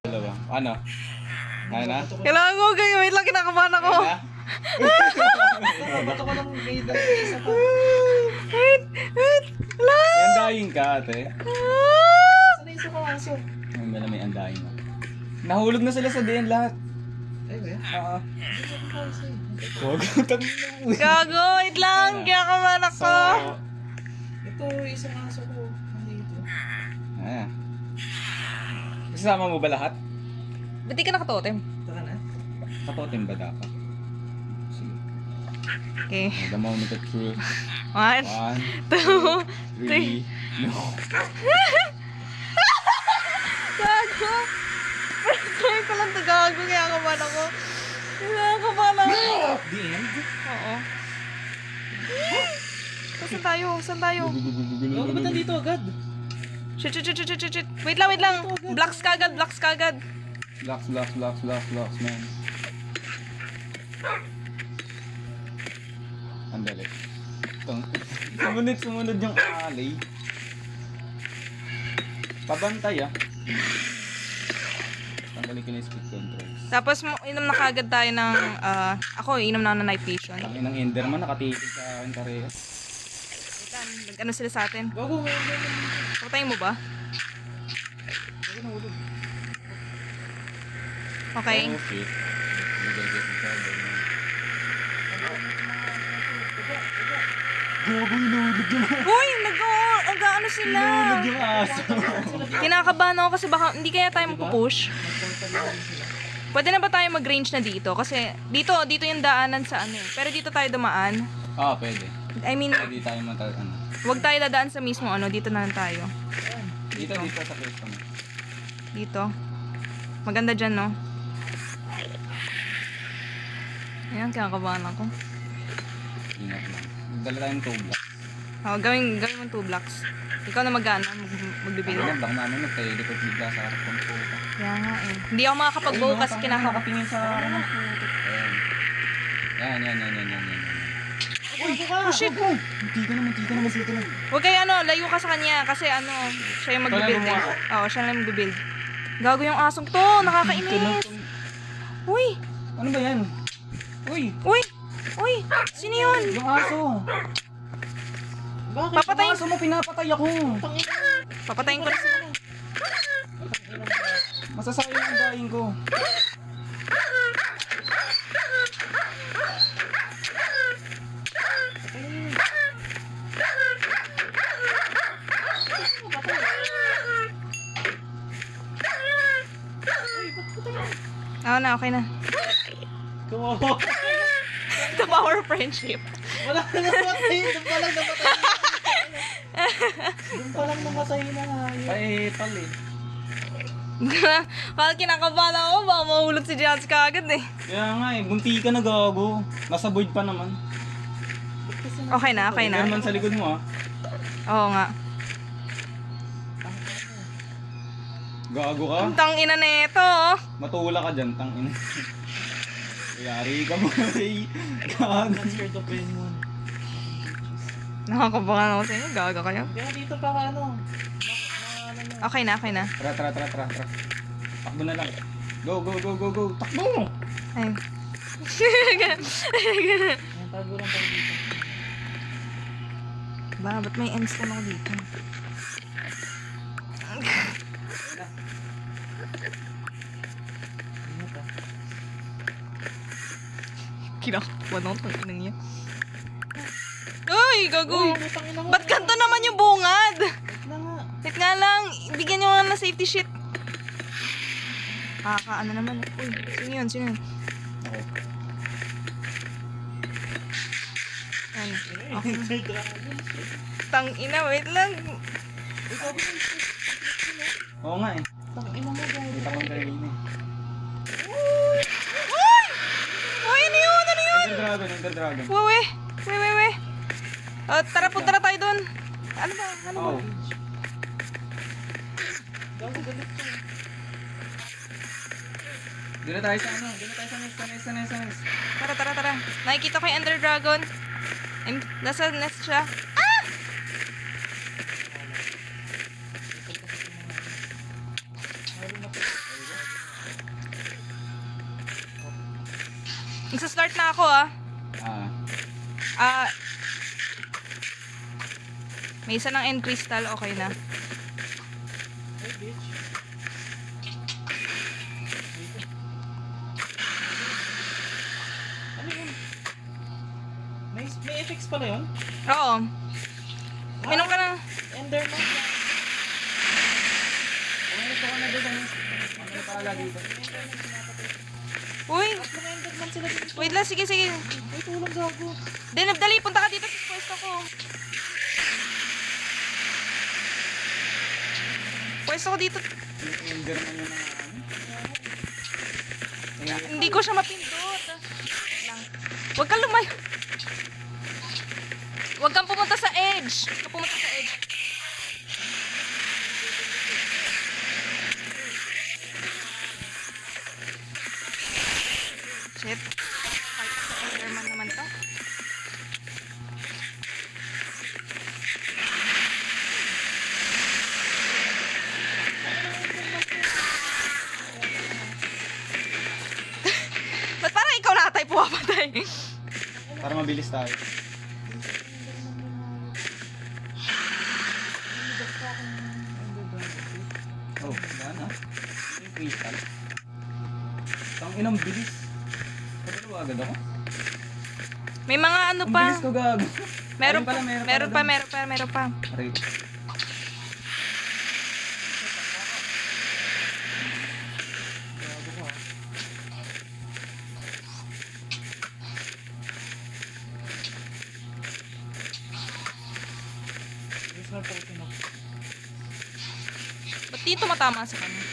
Dalawa. Ano? Kaya na? Kailangan ko, wait lang, kinakabahan ako. Kaya na? Ba't ako lang may isa pa? Wait, wala. May andayin ka, ate. Sana isa ko aso? Ang gala may andayin ka. Nahulog na sila sa diyan lahat. Ay, ba? Oo. Huwag Gago, wait lang, kinakabahan ako. Ito, isang aso ko. Nandito. Ayan. Kasama mo ba lahat? Ba't di ka nakatotem? Taka na. Katotem ba dapat? Sige. Okay. The moment of truth. 1, 1, 2, 3. No. gago. First time ko lang to gago, kinakabahan ako. Kinakabahan ako. The end? Oo. Saan tayo? Saan tayo? Ba't ba't nandito agad? Shit. Wait lang. Blocks kagad. Blocks, man. Andali. Sumunod yung alley. Pabantay, ah. Tanggalin ko na yung speed control. Tapos inom na kagad tayo ng, ako inom na ako ng night vision. Ang inang Enderman, nakatitig sa akin pareha. Ano sila sa atin? Bago, may Patayin mo ba? Okay. Oh, shit. Nagagit ka. Gago, inulog yung Uy! Nag-ano sila? yung aso. Kinakabahan ako kasi baka hindi kaya tayo magpupush. Pwede na ba tayo mag-range na dito? Kasi dito yung daanan sa ano eh. Pero dito tayo dumaan. Ah, pwede. I mean, Hindi tayo ano. wag tayo dadaan sa mismo ano. Dito na lang tayo. Dito sa place kami. Dito. Maganda dyan, no? Ayan, kinakabahan ako. Ingat lang. Dala tayong tubla. Oh, gawin mo 2 blocks. Ikaw na magbibuild. Ano lang namin nagteleport bigla sa harap ng puta. Kaya nga eh. Hindi ako makakapag-go kasi Nakapingin sa akin ng puta. Yan. Oh shit! Munti ka naman. Huwag kayo layo ka sa kanya kasi siya yung magbibuild eh. Oo, siya lang magbibuild. Gago yung asong to, nakakainis. Uy! Ano ba yan? Uy! Sino yun? Yung aso. Bakit? Papatayin. Yung aso mo, pinapatay ako. Papatayin ko na sila. Masasayang ang daing ko. Okay na. Kawawa. The power of friendship. Wala na namatay. Doon pa lang namatay na hayop. Ay, pali. Kaya kinakabahan ako, baka mahulog si Jessica agad eh. Kaya nga eh, bunti ka na gago. Nasa void pa naman. Okay na. Enderman sa likod mo ah. Oo nga. Gago ka. Ang tangina na ito. Matula ka dyan, tangin. Yari ka mo eh. Gago. I'm scared of anyone. Nakakabahan ako sa inyo, gaga kayo. Kaya dito pa ano. Okay na. Tara. Takbo na lang. Go. Takbo mo. Ay. Ang tago lang tayo dito. Ba, ba't may endstone ako dito? Ano pa? Kinakabahan ako, tanginang niya. Uy, gago! putang ina mo. Ba't ganito naman yung bungad? Wait na nga. Wait nga lang, bigyan nyo nga ng safety shit. Ano naman. Uy, sino yun? Ako. Ano? May dragon. Tangina, wait lang. Ikaw ba yung Oo nga eh. ina mo gago? Kita ko yung kanina eh. Uy, ano yun? Ender Dragon. Uy. Tara, punta na tayo dun. Ano ba? Ano ba? Oh. Gago galit ko. Doon na tayo sa ano. Doon na tayo sa next. Tara, tara, tara. Nakikita ko yung Ender Dragon. Nasa nest siya. Ah! Nagsa-start na ako ah. Ah. Ah. May isa ng end crystal, okay na. Hey, bitch. Ano yun? May effects pala yun? Oo. Minom ka na. Enderman yan. Gusto ko na doon. Ano pala dito? Uy, Mga Enderman sila dito. wait lang, sige, sige. Uy, tulang gago. Dali, punta ka dito sa pwesto ko. Pwesto ko dito. Enderman yun na ano. Hindi ko siya mapindot. Lang. Huwag kang lumayo. Huwag kang pumunta sa edge. Huwag kang pumunta sa edge. Shit. Fight sa Enderman naman to. Ba't parang ikaw na tayo pumapatay? Para mabilis tayo. Oh, saan ah? Yung crystal. Tang inang bilis. Pagkano ba agad ako? May mga ano Ang pa. bilis ko gago. Meron Ayun pala, pa, doon. meron pa. Aray. Gago ka. Yes, na potion ako. Ba't dito matama sa kanya?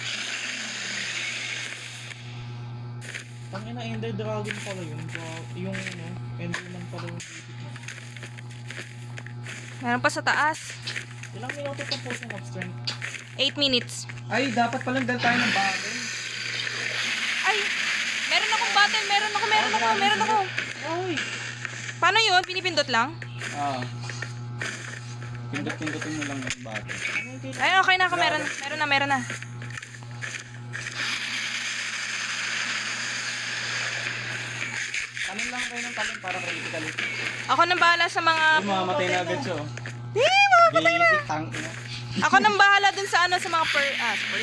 Tangina, Ender Dragon pala yun. Yung ano, Enderman pala yung basic na. Meron pa sa taas. Ilang minuto itong potion of strength? 8 minutes. Ay, dapat palang dal tayo ng bagay. Ay! Meron akong battle! Meron ako! Ay! Paano yun? Pinipindot lang? Ah. Pindot-pindotin mo lang yung bagay. Ano yung kailangan? Ay, okay na ako. Meron na. Talon lang kayo ng talon para critically. Ako nang bahala sa mga... Yung mamamatay na agad siya. Oh. Di, mamamatay na! Basic tank na. Ako nang bahala dun sa ano, sa mga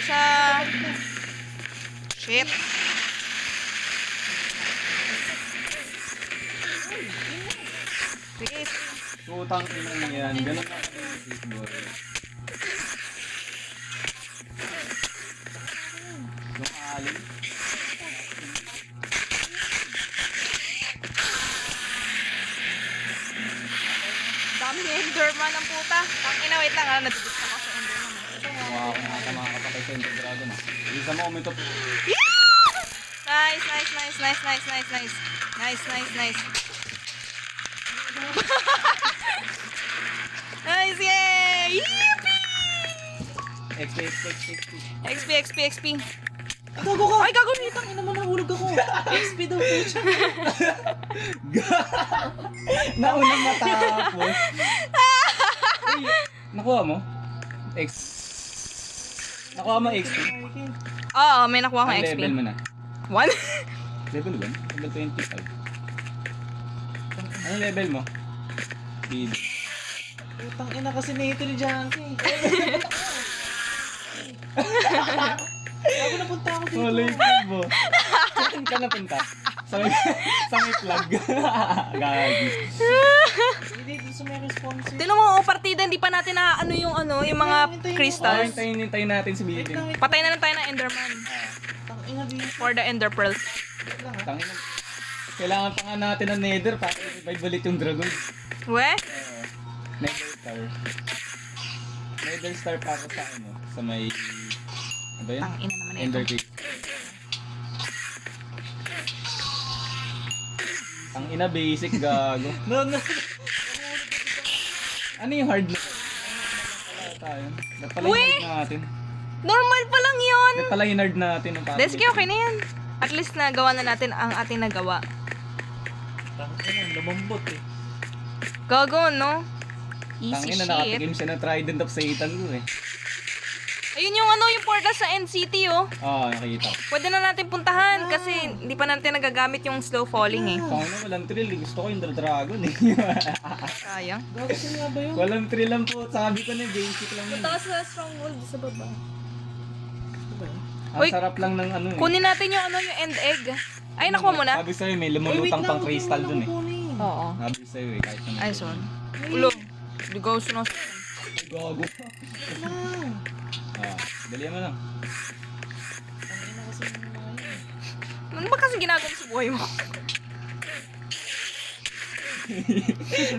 sa... Shit. Please. Tutang ina yan. Ganun na basic boy. Yung alin. Dami ni Enderman ang puta. Ina, wait lang ah. Natibig ako sa Enderman. Wow, kung ata mga kapatay sa Ender Dragon ah. Isa mo umito po. Yeah! Nice. Nice, yay! XP. XP. Gago ka! Ay, gago nito. Tangina mo, nahulog ako. XP daw po siya. Naunang matapos. Uy, nakuha mo? Nakuha mo XP? Oo, may nakuha akong Ang XP. level mo na? 1? Level 1? Level 25. Anong level mo? Speed. Putang ina kasi na-intelligence eh. Gago napunta ako dito. Malay ko mo. Saan ka napunta? Sa may plug. Gagi. Hindi, dito sa may response eh. Tinan mo, partida, hindi pa natin na yung mga crystals. Hintayin natin si Wait Bitin. lang, wait Patay na lang tayo ng Enderman Tangina dito. for the Ender Pearls. Wait lang ha. Tangina. Kailangan pa nga natin ng nether para i-revive ulit yung dragon. We? Nether star. Nether star para sa ano? Sa may... Ano ba yun? Ang ina naman Ender ito. cake. Ang ina basic gago. No. Ano yung hard na? tayo. Ba't pala Uy! hinard natin? Normal pa lang yun. Ba't pala hinard natin? Ang Des, okay na yan. At least nagawa na natin ang ating nagawa. Tangina, lumambot eh. Gago, no? Easy Tangina, shit. nakatigim siya ng Trident of Satan ko eh. Ayun yung ano, yung portal sa NCT, oh. Oo, nakita ko. Pwede na natin puntahan kasi hindi pa natin nagagamit yung slow falling eh. Tangina, walang thrill eh. Gusto ko yung dragon eh. Sayang. Gago saan nga ba yun? Walang thrill lang po. Sabi ko na basic lang yun. Punta ka sa stronghold sa baba. Ano ba yun? Ang Uy, sarap lang ng ano eh. Kunin natin yung ano, yung end egg. Ay, nakuha mo na? Sabi sa'yo may lumulutang pang crystal dun eh. Oo. Sabi sa'yo eh, kahit na Ay, son. Ulo. Hindi ko sinusunod. Gago. Ah, dali mo lang. Tangina kasi yung mga yun. Ano ba kasi ginagawa sa buhay mo?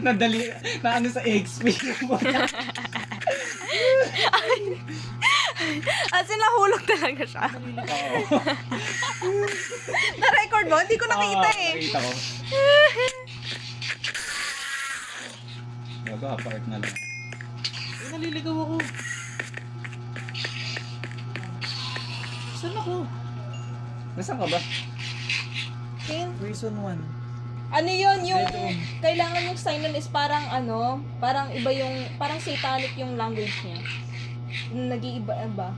Nadali, na ano sa XP. As in, nahulog talaga siya. Oo. Na-record mo? Hindi ko nakita Oo, eh. Nakita ko. Gago, apart na lang. Ay, naliligaw ako. Saan ako? Nasaan ka ba? Reason 1. Ano yun, yung kailangan yung sign nun is parang ano, parang iba yung, parang satanic yung language niya. Nag-iiba-iba.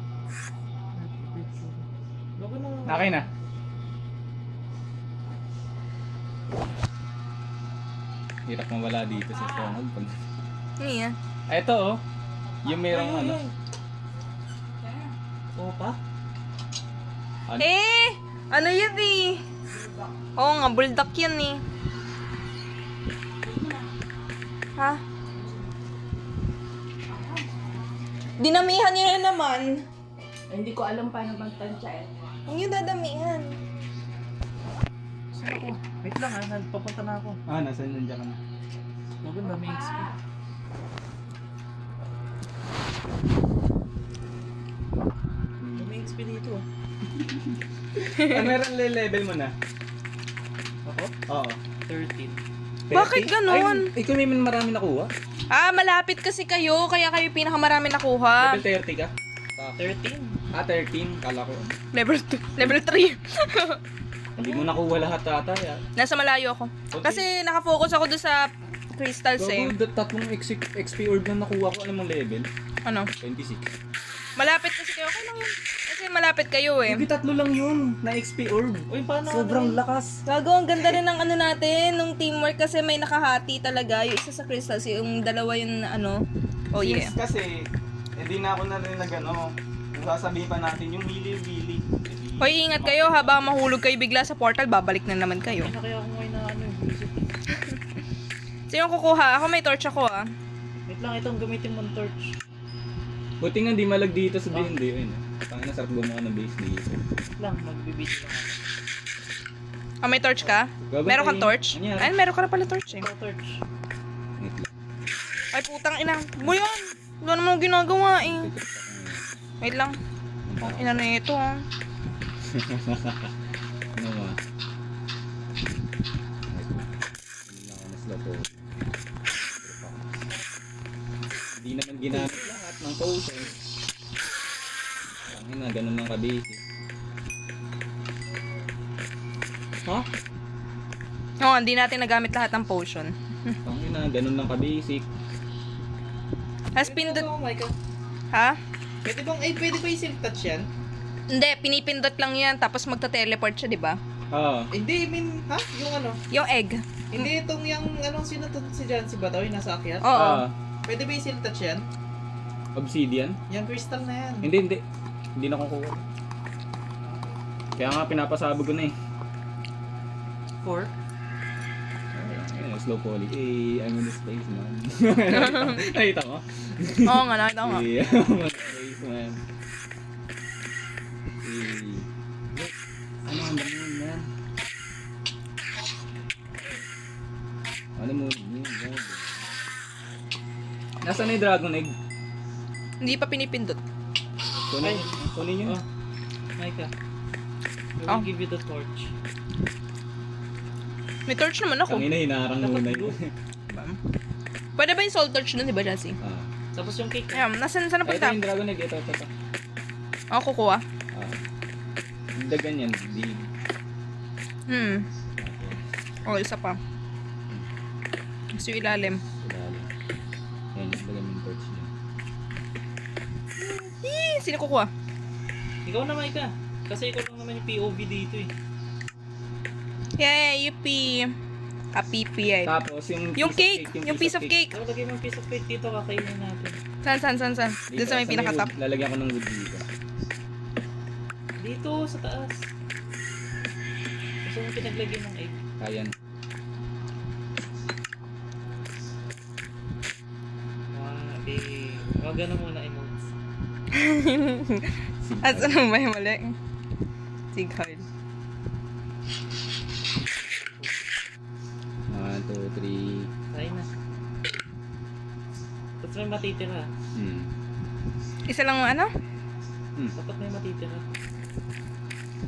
Gago na. Okay na. Hirap mawala dito sa stronghold. Pag... Ano yan? Ito oh. Yung merong ano. Oo pa? Ano? Eh! Ano yun eh? Oo nga, bulldog yun eh. Ha? Dinamihan nyo na naman. Hindi ko alam paano magtansya eh. Huwag nyo dadamihan. Saan ako? Wait lang ah, papunta na ako. Ah, nasaan nandiyan ka na? Gago, dami XP. Dami XP dito ah. Ah, meron level mo na? Ako? Oo. 13. Bakit ganon? Ay, ikaw may marami nakuha? Ah, malapit kasi kayo, kaya kayo pinakamarami nakuha. Level 30 ka? 13? Ah, 13. Kala ko. Level 2, level 3. Hindi mo nakuha lahat ata. Nasa malayo ako. Okay. Kasi nakafocus ako doon sa crystals eh. Gago, tatlong XP orb na nakuha ko. Alam mong level? Ano? 26. Malapit kasi kayo. Okay lang yun. Kasi malapit kayo eh. Hindi, tatlo lang yun na XP orb. Uy, paano? Sobrang lakas. Gago, ang ganda rin ng ano natin, nung teamwork kasi may nakahati talaga. Yung isa sa crystals, yung dalawa yung ano. Oh yeah. Since kasi, hindi na ako na rin nag-ano. Kung sasabihin pa natin yung wili-wili. Hoy, ingat kayo habang mahulog kayo bigla sa portal, babalik na naman kayo. Ay, na kaya ako ngayon na ano yung visit. Sino kukuha? Ako may torch ako ah. Wait lang, itong gamitin mong torch. Buti nga di malag dito sa D&D. Ayun. Tangin na sarap gumawa ng base dito. Wait lang, magbibideo lang ako. Ah, may torch ka? Gago, Meron kang ay, torch? ano yan? Ay, meron ka na pala torch eh. Ito, torch. Wait lang. Ay, putang ina. Mo yan. Wala naman akong ginagawa eh. Wait lang. Ang ina na ito ah. Ano nga? Hindi na ako naslato. Hindi naman ginamit lahat ng potion. Tangin na, ganun lang ka-basic. Ha? Oo, hindi natin nagamit lahat ng potion. Tangin na, ganun lang ka-basic. Tapos pindot... Oh my god. Ha? Pwede bang, ay pwede ba i-silk touch yan? Hindi, pinipindot lang yan tapos magta-teleport siya, di ba? Ah, Hindi, I mean, ha? Yung ano? Yung egg. Hindi itong yung, anong sinatod si Jancy ba daw, yung nasa akyat? Oo. ah, Pwede ba i-silk touch yan? obsidian? Yung crystal na yan. Hindi. Hindi na kukuha. Kaya nga pinapasabog ko na eh. 4? Ayun, slow poly. Eh, I'm in the space, man. Nakita mo? Oo nga, nakita ko nga. Eh, I'm in the space, man. Eh, ano ang dami yun, man? Ano mo yun, man? Nasaan na yung dragon egg? Hindi pa pinipindot. Kunin, Ay. kunin yun. Oh. Micah. I Oh. will give you the torch. May torch naman ako. Tangina, hinarang muna yun. Pwede ba yung soul torch nun, di ba, Jassy? Ah. Tapos yung cake. Ayan, saan na Ito punta? yung dragon egg. Ito. Ako kukuha. Hindi ganyan. Di. Oh, isa pa. Gusto yung ilalim. Ayan, yung lagyan yung torch niya. Sino kukuha? Ikaw na, Maika. Kasi ikaw lang naman yung POV dito eh. Yeah, yuppie. Kapipi ay. Tapos Yung cake! Yung piece of cake! Ikaw, lagay mo yung piece of cake dito, kakainin natin. Saan? Doon sa may pinaka-top. wood. Lalagyan ko ng wood dito. Dito, sa taas. Gusto mo pinaglagyan ng egg. Ayan. Wag na muna emotes. At ano ba yung mali? Si Carl. 1, 2, 3. Tayo na. Tapos may matitira. Isa lang ano? Dapat may matitira.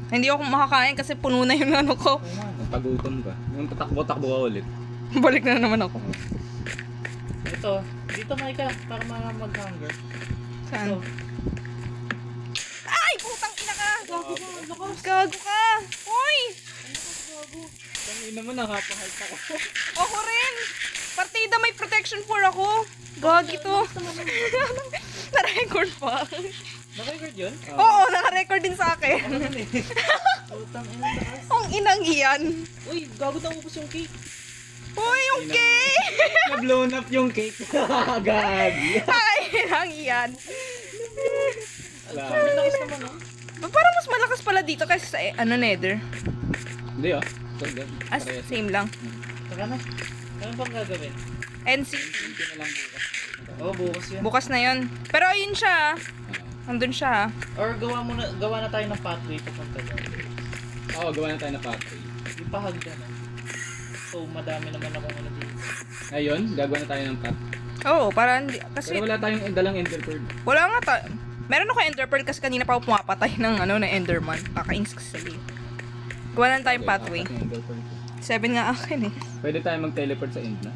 Hindi ako makakain kasi puno na yung ano ko. Oo nga, no? Pagutom ka. Yung tatakbo-takbo ka ulit. Balik na naman ako. Ito, dito Maika, para mag-hunger. Saan? Ito. Ay! Putang ina ka! Gago ka! Uy! Kami naman nakapahalt ako. Ako rin! Partida may protection 4 ako. Gagi to. Na-record pa. Naka-record yun? Oo, naka-record din sa akin. Utang ina lakas. Ang inang iyan. Uy, gago na ubos yung cake. Uy, yung cake! Na-blown up yung cake. Gagi. Ay, inang iyan. Sobrang lakas naman, no? Parang mas malakas pala dito kaysa sa nether. Hindi ah. So, As same lang. Tara na. Ano bang gagawin? NC. Hindi na lang bukas. Oo, bukas yan. Bukas na yun. Pero ayun siya. Andun siya. Or gawa na tayo ng pathway papunta doon. Oo, gawa na tayo na pathway. Yung pahagdan na. So, madami naman akong ano dito. Ayun, gagawa na tayo ng path. Oo, para hindi. Kasi Pero wala tayong dalang ender pearl. wala nga meron ako ender pearl kasi kanina pa ako pumapatay ng enderman. Kakainis kasi sa liit. Gawa lang tayong pathway. Apat yung ender pearl ko. 7 nga akin eh. Pwede tayo mag-teleport sa end na.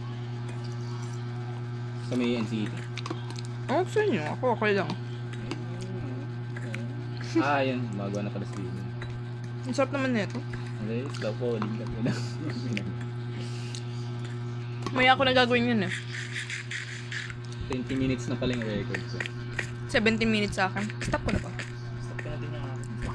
Sa may NCT. Oo, sa inyo. Ako okay lang. Yun. Magawa na pala sa video. Ang sarap naman nito. Okay, slow falling lang yun. Maya ako na gagawin yun eh. 20 minutes na pala yung record ko. 17 minutes sa akin. Stop ko na ba?